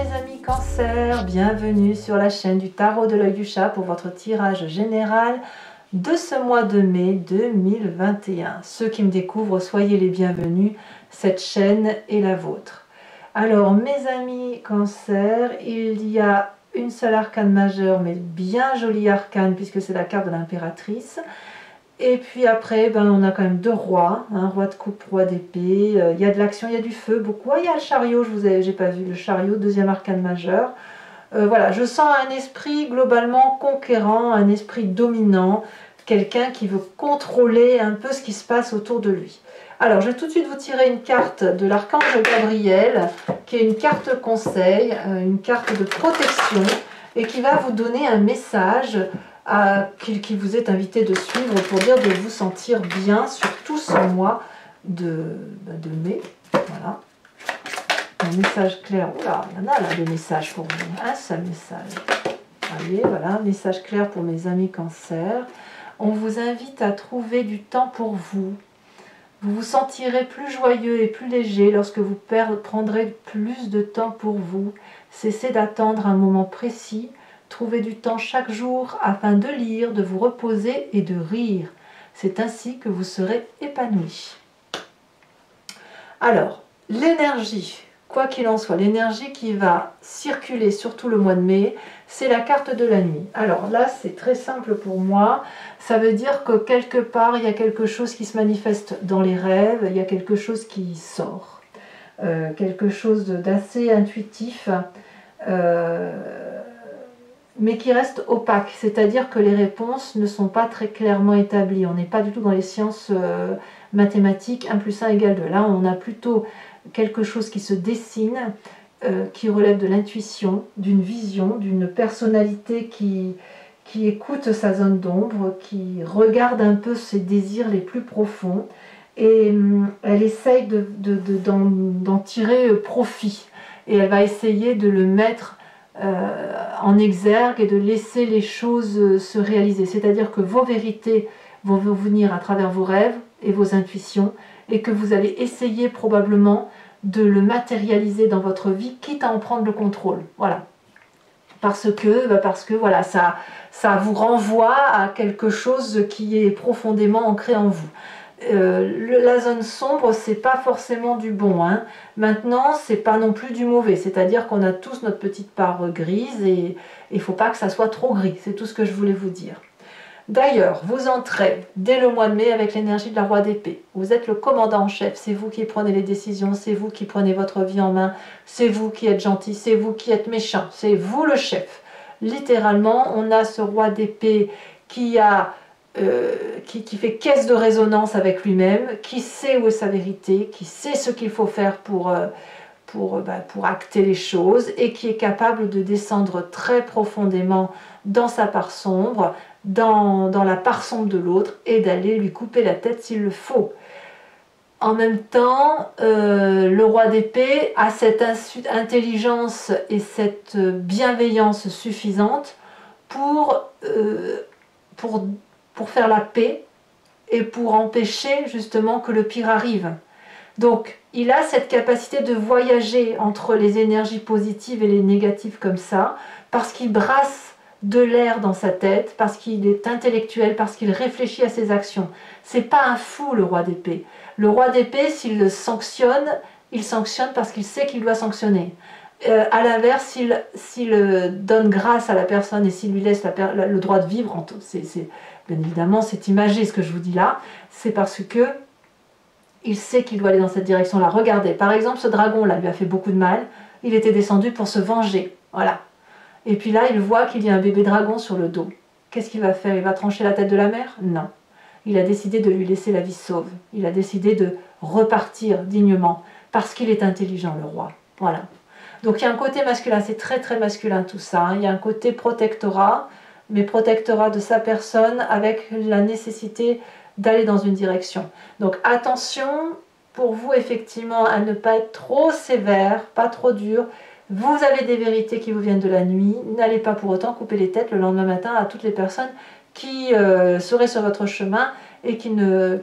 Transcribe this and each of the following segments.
mes amis Cancer, bienvenue sur la chaîne du Tarot de l'Œil du Chat pour votre tirage général de ce mois de mai 2021. Ceux qui me découvrent, soyez les bienvenus, cette chaîne est la vôtre. Alors mes amis Cancer, il y a une seule arcane majeure, mais bien jolie arcane puisque c'est la carte de l'impératrice. Et puis après, on a quand même deux rois, roi de coupe, roi d'épée. Il y a de l'action, il y a du feu, beaucoup. Il y a le chariot, j'ai pas vu le chariot, deuxième arcane majeur. Voilà, je sens un esprit globalement conquérant, un esprit dominant, quelqu'un qui veut contrôler un peu ce qui se passe autour de lui. Alors, je vais tout de suite vous tirer une carte de l'archange Gabriel, qui est une carte conseil, une carte de protection, et qui va vous donner un message qui vous est invité de suivre pour dire de vous sentir bien sur tout ce mois de mai. Voilà. Un message clair. Oula, il y en a là des messages pour vous. Un seul message. Voyez, voilà, un message clair pour mes amis Cancer. On vous invite à trouver du temps pour vous. Vous vous sentirez plus joyeux et plus léger lorsque vous prendrez plus de temps pour vous. Cessez d'attendre un moment précis. Trouvez du temps chaque jour afin de lire, de vous reposer et de rire. C'est ainsi que vous serez épanoui. Alors, l'énergie, quoi qu'il en soit, l'énergie qui va circuler surtout le mois de mai, c'est la carte de la nuit. Alors là, c'est très simple pour moi. Ça veut dire que quelque part, il y a quelque chose qui se manifeste dans les rêves, il y a quelque chose qui sort. Quelque chose d'assez intuitif. Mais qui reste opaque, c'est-à-dire que les réponses ne sont pas très clairement établies. On n'est pas du tout dans les sciences mathématiques, 1 plus 1 égale 2. Là, on a plutôt quelque chose qui se dessine, qui relève de l'intuition, d'une vision, d'une personnalité qui écoute sa zone d'ombre, qui regarde un peu ses désirs les plus profonds, et elle essaye d'en tirer profit. Et elle va essayer de le mettre en exergue et de laisser les choses se réaliser. C'est-à-dire que vos vérités vont vous venir à travers vos rêves et vos intuitions et que vous allez essayer probablement de le matérialiser dans votre vie, quitte à en prendre le contrôle. Voilà. Parce que voilà, ça vous renvoie à quelque chose qui est profondément ancré en vous. La zone sombre, c'est pas forcément du bon. Maintenant, c'est pas non plus du mauvais. C'est-à-dire qu'on a tous notre petite part grise et il faut pas que ça soit trop gris. C'est tout ce que je voulais vous dire. D'ailleurs, vous entrez dès le mois de mai avec l'énergie de la roi d'épée. Vous êtes le commandant en chef. C'est vous qui prenez les décisions. C'est vous qui prenez votre vie en main. C'est vous qui êtes gentil. C'est vous qui êtes méchant. C'est vous le chef. Littéralement, on a ce roi d'épée qui fait caisse de résonance avec lui-même, qui sait où est sa vérité, qui sait ce qu'il faut faire pour acter les choses et qui est capable de descendre très profondément dans sa part sombre, dans la part sombre de l'autre et d'aller lui couper la tête s'il le faut. En même temps, le roi d'épée a cette intelligence et cette bienveillance suffisante pour faire la paix et pour empêcher justement que le pire arrive. Donc, il a cette capacité de voyager entre les énergies positives et les négatives comme ça, parce qu'il brasse de l'air dans sa tête, parce qu'il est intellectuel, parce qu'il réfléchit à ses actions. C'est pas un fou, le roi d'épée. Le roi d'épée, s'il le sanctionne, il sanctionne parce qu'il sait qu'il doit sanctionner. À l'inverse, s'il donne grâce à la personne et s'il lui laisse le droit de vivre, bien évidemment, c'est imagé ce que je vous dis là, c'est parce que il sait qu'il doit aller dans cette direction-là. Regardez, par exemple, ce dragon-là lui a fait beaucoup de mal, il était descendu pour se venger, voilà. Et puis là, il voit qu'il y a un bébé dragon sur le dos. Qu'est-ce qu'il va faire? Il va trancher la tête de la mère? Non. Il a décidé de lui laisser la vie sauve. Il a décidé de repartir dignement, parce qu'il est intelligent, le roi. Voilà. Donc il y a un côté masculin, c'est très très masculin tout ça. Il y a un côté protectorat, mais protectorat de sa personne avec la nécessité d'aller dans une direction. Donc attention pour vous effectivement à ne pas être trop sévère, pas trop dur. Vous avez des vérités qui vous viennent de la nuit. N'allez pas pour autant couper les têtes le lendemain matin à toutes les personnes qui seraient sur votre chemin et qui ne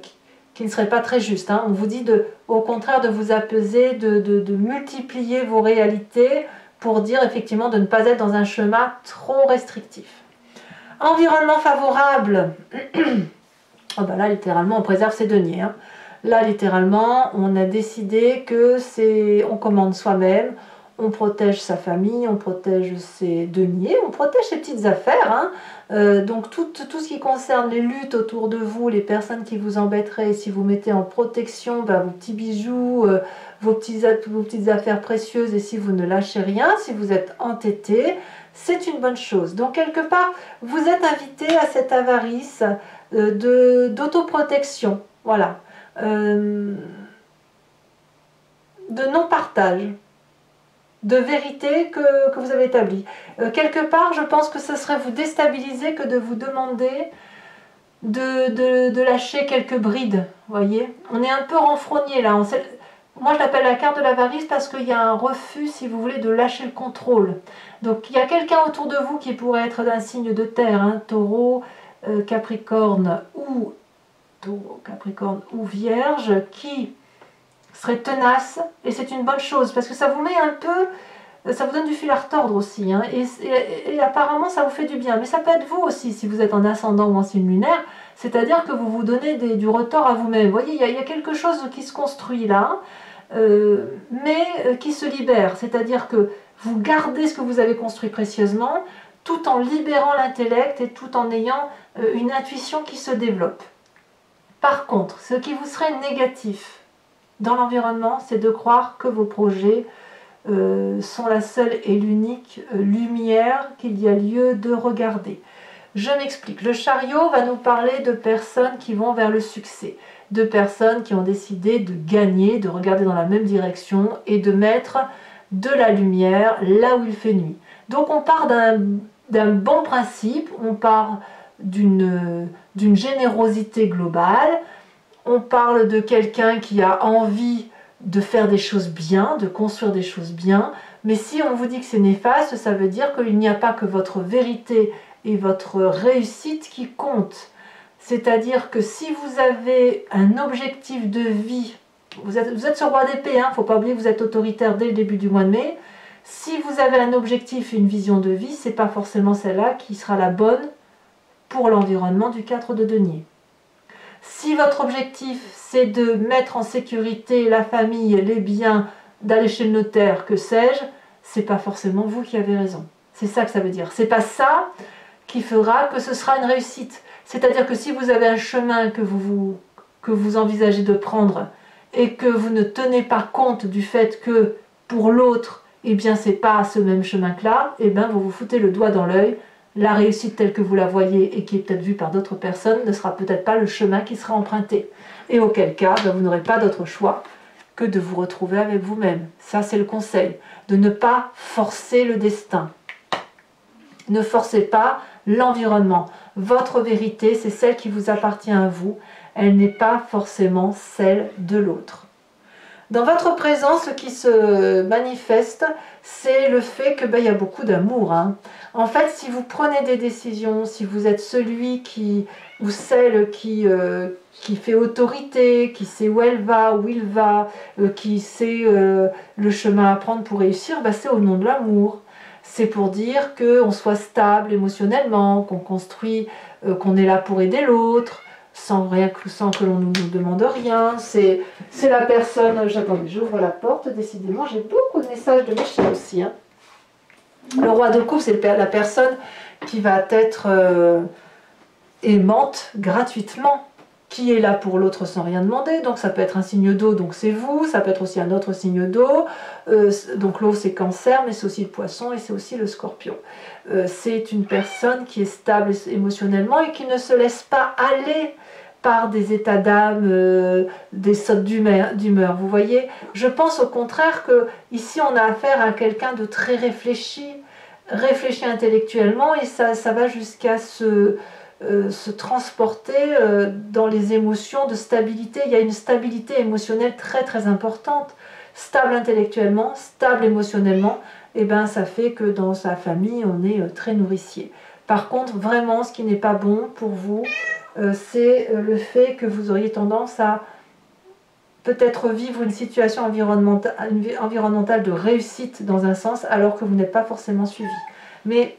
seraient pas très justes. On vous dit au contraire de vous apaiser, de multiplier vos réalités pour dire effectivement de ne pas être dans un chemin trop restrictif. Environnement favorable. Oh ben là, littéralement, on préserve ses deniers. Hein. Là, littéralement, on a décidé que on commande soi-même, on protège sa famille, on protège ses deniers, on protège ses petites affaires. Hein. Donc tout ce qui concerne les luttes autour de vous, les personnes qui vous embêteraient, si vous mettez en protection ben, vos petits bijoux, vos petites affaires précieuses, et si vous ne lâchez rien, si vous êtes entêté, c'est une bonne chose. Donc quelque part, vous êtes invité à cette avarice d'autoprotection, voilà, de non-partage, de vérité que vous avez établie. Quelque part, je pense que ce serait vous déstabiliser que de vous demander de lâcher quelques brides, voyez. On est un peu renfrogné là. Moi, je l'appelle la carte de l'avarice parce qu'il y a un refus, si vous voulez, de lâcher le contrôle. Donc, il y a quelqu'un autour de vous qui pourrait être d'un signe de terre, hein, Taureau, Capricorne ou Vierge, qui serait tenace, et c'est une bonne chose parce que ça vous met un peu, ça vous donne du fil à retordre aussi, hein, et apparemment ça vous fait du bien. Mais ça peut être vous aussi si vous êtes en ascendant ou en signe lunaire, c'est-à-dire que vous vous donnez du retort à vous-même. Vous voyez, il y a quelque chose qui se construit là, mais qui se libère, c'est-à-dire que vous gardez ce que vous avez construit précieusement tout en libérant l'intellect et tout en ayant une intuition qui se développe. Par contre, ce qui vous serait négatif dans l'environnement, c'est de croire que vos projets sont la seule et l'unique lumière qu'il y a lieu de regarder. Je m'explique. Le chariot va nous parler de personnes qui vont vers le succès, de personnes qui ont décidé de gagner, de regarder dans la même direction et de mettre de la lumière là où il fait nuit. Donc on part d'un bon principe, on part d'une générosité globale, on parle de quelqu'un qui a envie de faire des choses bien, de construire des choses bien, mais si on vous dit que c'est néfaste, ça veut dire qu'il n'y a pas que votre vérité et votre réussite qui comptent. C'est-à-dire que si vous avez un objectif de vie, vous êtes ce roi d'épée, il ne faut pas oublier que vous êtes autoritaire dès le début du mois de mai. Si vous avez un objectif, une vision de vie, ce n'est pas forcément celle-là qui sera la bonne pour l'environnement du 4 de denier. Si votre objectif, c'est de mettre en sécurité la famille, les biens, d'aller chez le notaire, que sais-je, c'est pas forcément vous qui avez raison. C'est ça que ça veut dire. C'est pas ça qui fera que ce sera une réussite. C'est-à-dire que si vous avez un chemin que vous envisagez de prendre et que vous ne tenez pas compte du fait que pour l'autre, eh bien c'est pas ce même chemin que là, eh bien vous vous foutez le doigt dans l'œil. La réussite telle que vous la voyez et qui est peut-être vue par d'autres personnes ne sera peut-être pas le chemin qui sera emprunté. Et auquel cas, ben, vous n'aurez pas d'autre choix que de vous retrouver avec vous-même. Ça, c'est le conseil. De ne pas forcer le destin. Ne forcez pas l'environnement. Votre vérité, c'est celle qui vous appartient à vous. Elle n'est pas forcément celle de l'autre. Dans votre présence, ce qui se manifeste, c'est le fait que y a beaucoup d'amour. Hein. En fait, si vous prenez des décisions, si vous êtes celui ou celle qui fait autorité, qui sait où elle va, où il va, qui sait le chemin à prendre pour réussir, c'est au nom de l'amour. C'est pour dire qu'on soit stable émotionnellement, qu'on construit, qu'on est là pour aider l'autre, sans que l'on nous demande rien. C'est la personne... Attendez, j'ouvre la porte, décidément, j'ai beaucoup de messages de mes chiens aussi. Hein. Le roi de coupe, c'est la personne qui va être aimante gratuitement, qui est là pour l'autre sans rien demander. Donc ça peut être un signe d'eau, donc c'est vous, ça peut être aussi un autre signe d'eau. Donc l'eau c'est Cancer, mais c'est aussi le Poisson et c'est aussi le Scorpion. C'est une personne qui est stable émotionnellement et qui ne se laisse pas aller par des états d'âme, des sautes d'humeur. Vous voyez, je pense au contraire que ici on a affaire à quelqu'un de très réfléchi intellectuellement, et ça va jusqu'à se transporter dans les émotions de stabilité. Il y a une stabilité émotionnelle très très importante. Stable intellectuellement, stable émotionnellement, et ça fait que dans sa famille on est très nourricier. Par contre, vraiment, ce qui n'est pas bon pour vous, c'est le fait que vous auriez tendance à peut-être vivre une situation environnementale de réussite dans un sens, alors que vous n'êtes pas forcément suivi. Mais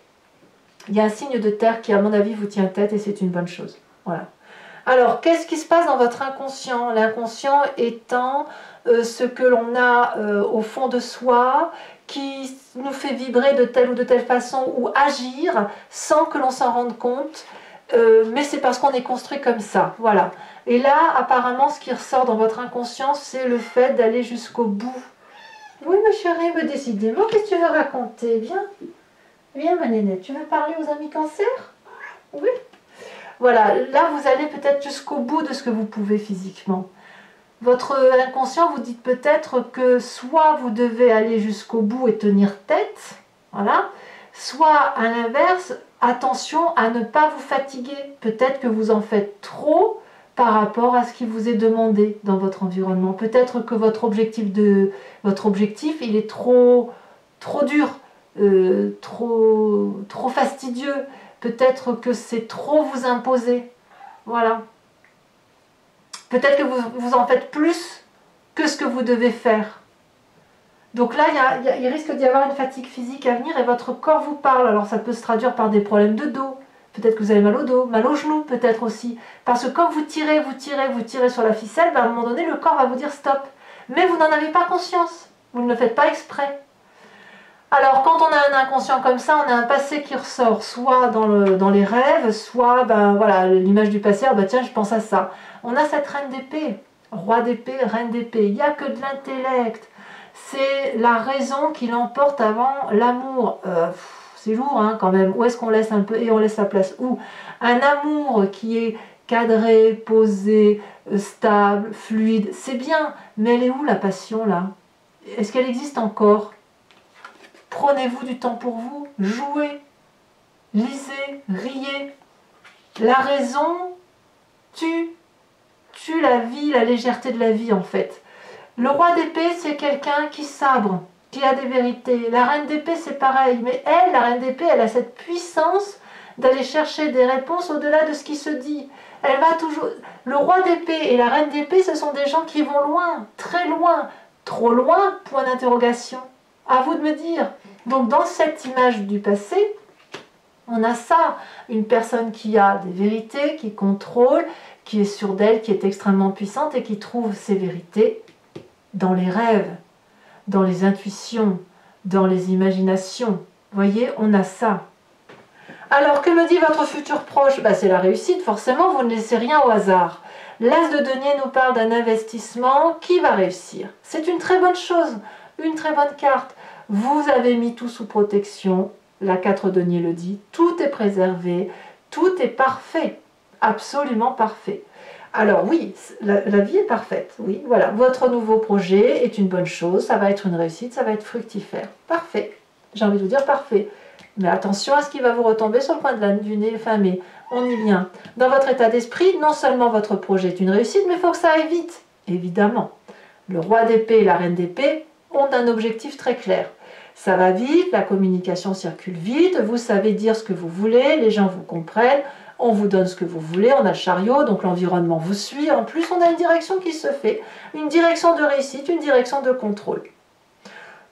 il y a un signe de terre qui, à mon avis, vous tient tête et c'est une bonne chose. Voilà. Alors, qu'est-ce qui se passe dans votre inconscient? L'inconscient étant ce que l'on a au fond de soi, qui nous fait vibrer de telle ou de telle façon ou agir sans que l'on s'en rende compte, mais c'est parce qu'on est construit comme ça, voilà. Et là, apparemment, ce qui ressort dans votre inconscient, c'est le fait d'aller jusqu'au bout. Oui, ma chérie, mais décidément, qu'est-ce que tu veux raconter? Viens, viens, ma nénette, tu veux parler aux amis cancer? Oui. Voilà, là, vous allez peut-être jusqu'au bout de ce que vous pouvez physiquement. Votre inconscient vous dit peut-être que soit vous devez aller jusqu'au bout et tenir tête, voilà, soit à l'inverse, attention à ne pas vous fatiguer. Peut-être que vous en faites trop par rapport à ce qui vous est demandé dans votre environnement. Peut-être que votre objectif, il est trop dur, trop fastidieux. Peut-être que c'est trop vous imposer. Voilà. Peut-être que vous en faites plus que ce que vous devez faire. Donc là, il risque d'y avoir une fatigue physique à venir et votre corps vous parle. Alors ça peut se traduire par des problèmes de dos. Peut-être que vous avez mal au dos, mal aux genoux peut-être aussi. Parce que quand vous tirez sur la ficelle, ben à un moment donné, le corps va vous dire stop. Mais vous n'en avez pas conscience. Vous ne le faites pas exprès. Alors, quand on a un inconscient comme ça, on a un passé qui ressort, soit dans les rêves, soit, ben voilà, l'image du passé, ah ben tiens, je pense à ça. On a cette reine d'épée, roi d'épée, reine d'épée. Il n'y a que de l'intellect. C'est la raison qui l'emporte avant l'amour. C'est lourd hein, quand même. Où est-ce qu'on laisse un peu et on laisse la place où? Un amour qui est cadré, posé, stable, fluide, c'est bien. Mais elle est où la passion là? Est-ce qu'elle existe encore? Prenez-vous du temps pour vous, jouez, lisez, riez. La raison tue la vie, la légèreté de la vie en fait. Le roi d'épée, c'est quelqu'un qui sabre, qui a des vérités. La reine d'épée, c'est pareil. Mais elle, la reine d'épée, elle a cette puissance d'aller chercher des réponses au-delà de ce qui se dit. Elle va toujours... Le roi d'épée et la reine d'épée, ce sont des gens qui vont loin, très loin, trop loin, point d'interrogation. À vous de me dire. Donc dans cette image du passé, on a ça, une personne qui a des vérités, qui contrôle, qui est sûre d'elle, qui est extrêmement puissante et qui trouve ses vérités dans les rêves, dans les intuitions, dans les imaginations. Vous voyez, on a ça. Alors, que me dit votre futur proche? Ben, c'est la réussite, forcément, vous ne laissez rien au hasard. L'As de denier nous parle d'un investissement qui va réussir. C'est une très bonne chose, une très bonne carte. Vous avez mis tout sous protection, la 4 denier le dit, tout est préservé, tout est parfait, absolument parfait. Alors oui, la vie est parfaite, oui, voilà. Votre nouveau projet est une bonne chose, ça va être une réussite, ça va être fructifère. Parfait, j'ai envie de vous dire parfait. Mais attention à ce qui va vous retomber sur le coin du nez, enfin mais on y vient. Dans votre état d'esprit, non seulement votre projet est une réussite, mais il faut que ça aille vite, évidemment. Le roi d'épée et la reine d'épée ont un objectif très clair. Ça va vite, la communication circule vite, vous savez dire ce que vous voulez, les gens vous comprennent, on vous donne ce que vous voulez, on a le chariot, donc l'environnement vous suit. En plus, on a une direction qui se fait, une direction de réussite, une direction de contrôle.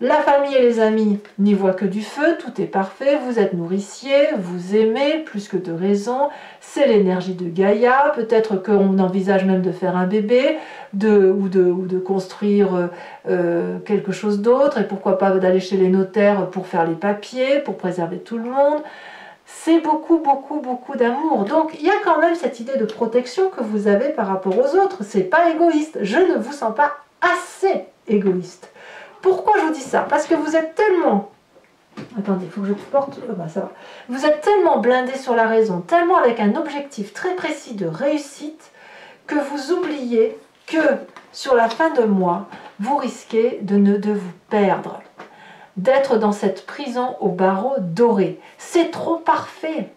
La famille et les amis n'y voient que du feu, tout est parfait, vous êtes nourricier, vous aimez, plus que de raison, c'est l'énergie de Gaïa, peut-être qu'on envisage même de faire un bébé, ou de construire quelque chose d'autre, et pourquoi pas d'aller chez les notaires pour faire les papiers, pour préserver tout le monde. C'est beaucoup, beaucoup, beaucoup d'amour. Donc il y a quand même cette idée de protection que vous avez par rapport aux autres, c'est pas égoïste, je ne vous sens pas assez égoïste. Pourquoi je vous dis ça? Parce que vous êtes tellement... Attendez, il faut que je porte... bah, ça va. Vous êtes tellement blindé sur la raison, tellement avec un objectif très précis de réussite, que vous oubliez que sur la fin de mois, vous risquez de vous perdre, d'être dans cette prison au barreau doré. C'est trop parfait.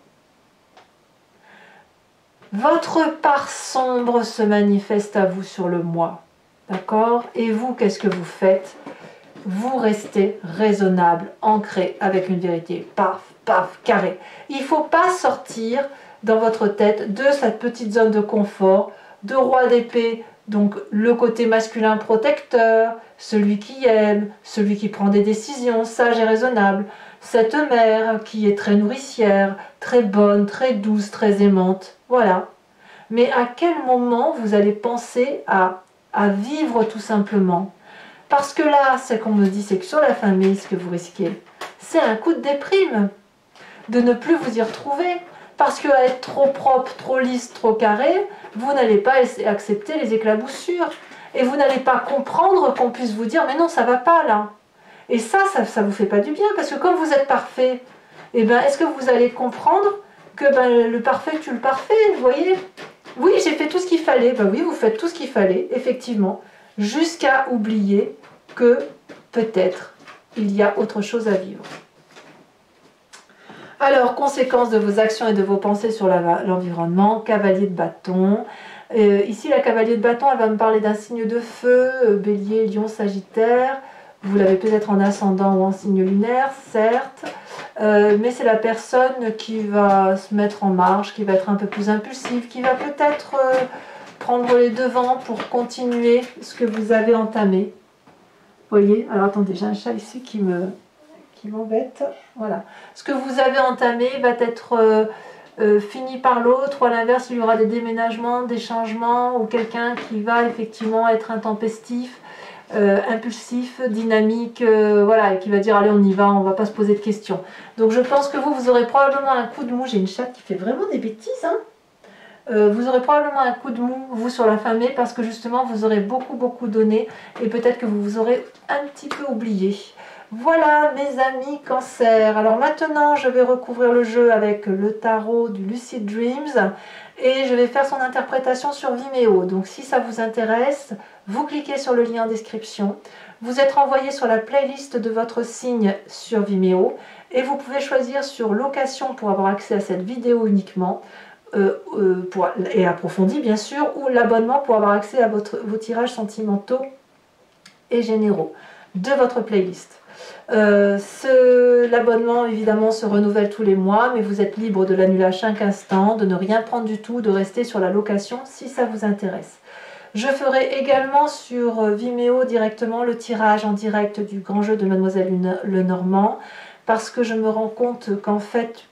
Votre part sombre se manifeste à vous sur le mois. D'accord? Et vous, qu'est-ce que vous faites? Vous restez raisonnable, ancré avec une vérité, paf, paf, carré. Il ne faut pas sortir dans votre tête de cette petite zone de confort, de roi d'épée, Donc le côté masculin protecteur, celui qui aime, celui qui prend des décisions sages et raisonnables, cette mère qui est très nourricière, très bonne, très douce, très aimante, voilà. Mais à quel moment vous allez penser à vivre tout simplement? Parce que là, ce qu'on me dit, c'est que sur la famille, ce que vous risquez, c'est un coup de déprime, de ne plus vous y retrouver. Parce qu'à être trop propre, trop lisse, trop carré, vous n'allez pas accepter les éclaboussures. Et vous n'allez pas comprendre qu'on puisse vous dire, mais non, ça va pas là. Et ça vous fait pas du bien, parce que comme vous êtes parfait, eh ben, est-ce que vous allez comprendre que ben, le parfait tue le parfait, vous voyez? Oui, j'ai fait tout ce qu'il fallait. Ben oui, vous faites tout ce qu'il fallait, effectivement, jusqu'à oublier que peut-être il y a autre chose à vivre. Alors, conséquences de vos actions et de vos pensées sur l'environnement, cavalier de bâton. Ici, la cavalier de bâton, elle va me parler d'un signe de feu, bélier, lion, sagittaire. Vous l'avez peut-être en ascendant ou en signe lunaire, certes. Mais c'est la personne qui va se mettre en marche, qui va être un peu plus impulsive, qui va peut-être prendre les devants pour continuer ce que vous avez entamé. Vous voyez? Alors attendez, j'ai un chat ici qui m'embête. Voilà. Ce que vous avez entamé va être fini par l'autre, ou à l'inverse, il y aura des déménagements, des changements, ou quelqu'un qui va effectivement être intempestif, impulsif, dynamique, voilà, et qui va dire allez on y va, on va pas se poser de questions. Donc je pense que vous aurez probablement un coup de mou. J'ai une chatte qui fait vraiment des bêtises, hein. Vous aurez probablement un coup de mou, vous, sur la famille, parce que justement vous aurez beaucoup donné, et peut-être que vous vous aurez un petit peu oublié. Voilà mes amis Cancer. Alors maintenant je vais recouvrir le jeu avec le tarot du Lucid Dreams et je vais faire son interprétation sur Vimeo. Donc si ça vous intéresse, vous cliquez sur le lien en description. Vous êtes renvoyé sur la playlist de votre signe sur Vimeo et vous pouvez choisir sur location pour avoir accès à cette vidéo uniquement et approfondie bien sûr, ou l'abonnement pour avoir accès à vos tirages sentimentaux et généraux de votre playlist. L'abonnement évidemment se renouvelle tous les mois, mais vous êtes libre de l'annuler à chaque instant, de ne rien prendre du tout, de rester sur la location si ça vous intéresse. Je ferai également sur Vimeo directement le tirage en direct du grand jeu de Mademoiselle Lenormand, parce que je me rends compte qu'en fait,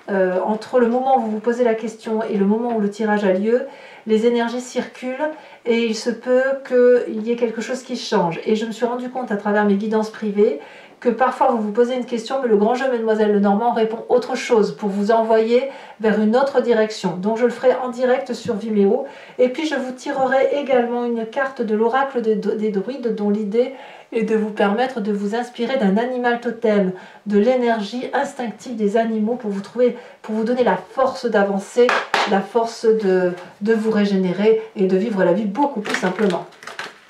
entre le moment où vous vous posez la question et le moment où le tirage a lieu, les énergies circulent et il se peut qu'il y ait quelque chose qui change. Et je me suis rendu compte à travers mes guidances privées que parfois vous vous posez une question, mais le grand jeu Mademoiselle Lenormand répond autre chose pour vous envoyer vers une autre direction. Donc je le ferai en direct sur Vimeo. Et puis je vous tirerai également une carte de l'oracle des druides, dont l'idée est de vous permettre de vous inspirer d'un animal totem, de l'énergie instinctive des animaux pour vous donner la force d'avancer, la force de vous régénérer et de vivre la vie beaucoup plus simplement.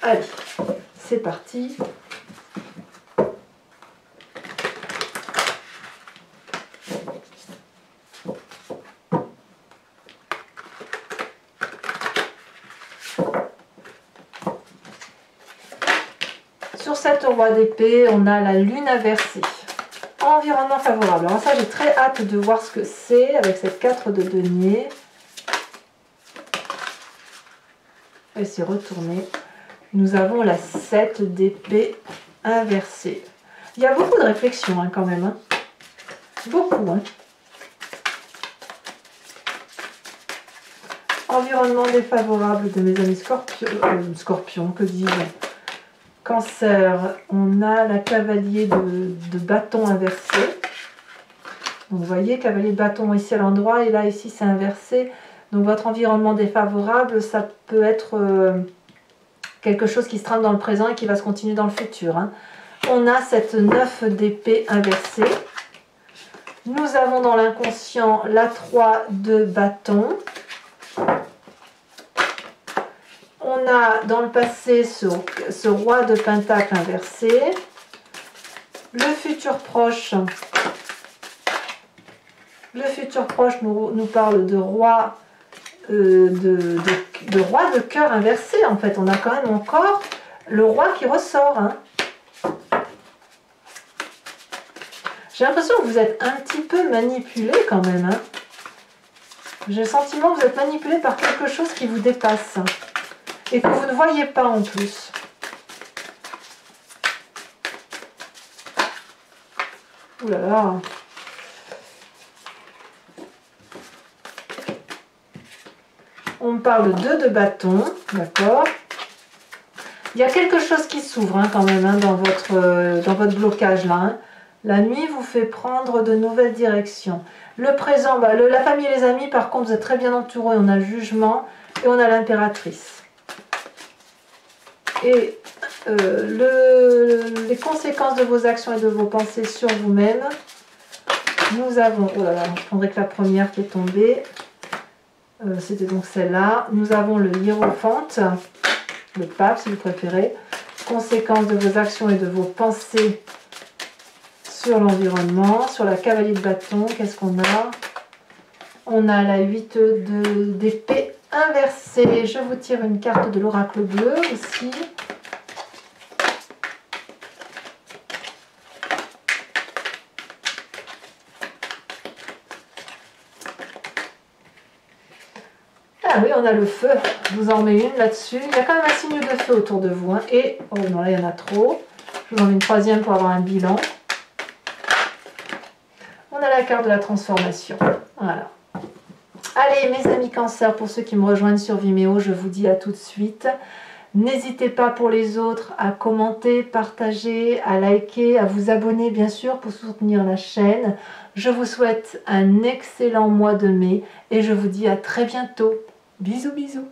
Allez, c'est parti. Sur cette roi d'épée, on a la lune inversée. Environnement favorable. Alors ça, j'ai très hâte de voir ce que c'est avec cette 4 de denier. Elle s'est retournée. Nous avons la 7 d'épée inversée. Il y a beaucoup de réflexion hein, quand même. Hein. Beaucoup. Hein. Environnement défavorable de mes amis scorpions, que dis-je? Cancer, on a la cavalier de bâton inversé. Donc vous voyez, cavalier de bâton ici à l'endroit et là ici c'est inversé. Donc votre environnement défavorable, ça peut être quelque chose qui se trame dans le présent et qui va se continuer dans le futur. Hein. On a cette 9 d'épée inversée. Nous avons dans l'inconscient la 3 de bâton. On a dans le passé ce roi de pentacle inversé. Le futur proche. Le futur proche nous parle de roi roi de cœur inversé. En fait, on a quand même encore le roi qui ressort. Hein. J'ai l'impression que vous êtes un petit peu manipulé quand même. Hein. J'ai le sentiment que vous êtes manipulé par quelque chose qui vous dépasse. et que vous ne voyez pas en plus. Ouh là là. On me parle de bâtons, d'accord. Il y a quelque chose qui s'ouvre hein, quand même hein, dans votre blocage là. Hein. La nuit vous fait prendre de nouvelles directions. Le présent, bah, la famille et les amis, par contre, vous êtes très bien entourés. On a le jugement et on a l'impératrice. Et les conséquences de vos actions et de vos pensées sur vous-même. Nous avons, oh là là, je prendrai que la première qui est tombée. C'était donc celle-là. Nous avons le hiérophante, le pape si vous préférez. Conséquences de vos actions et de vos pensées sur l'environnement. Sur la cavalier de bâton, qu'est-ce qu'on a? On a la 8 d'épée inversée. Je vous tire une carte de l'oracle bleu aussi. Ah oui, on a le feu. Je vous en mets une là-dessus. Il y a quand même un signe de feu autour de vous. Hein. Et, oh non, là, il y en a trop. Je vous en mets une troisième pour avoir un bilan. On a la carte de la transformation. Voilà. Allez, mes amis Cancer, pour ceux qui me rejoignent sur Vimeo, je vous dis à tout de suite. N'hésitez pas pour les autres à commenter, partager, à liker, à vous abonner bien sûr pour soutenir la chaîne. Je vous souhaite un excellent mois de mai et je vous dis à très bientôt. Bisous, bisous.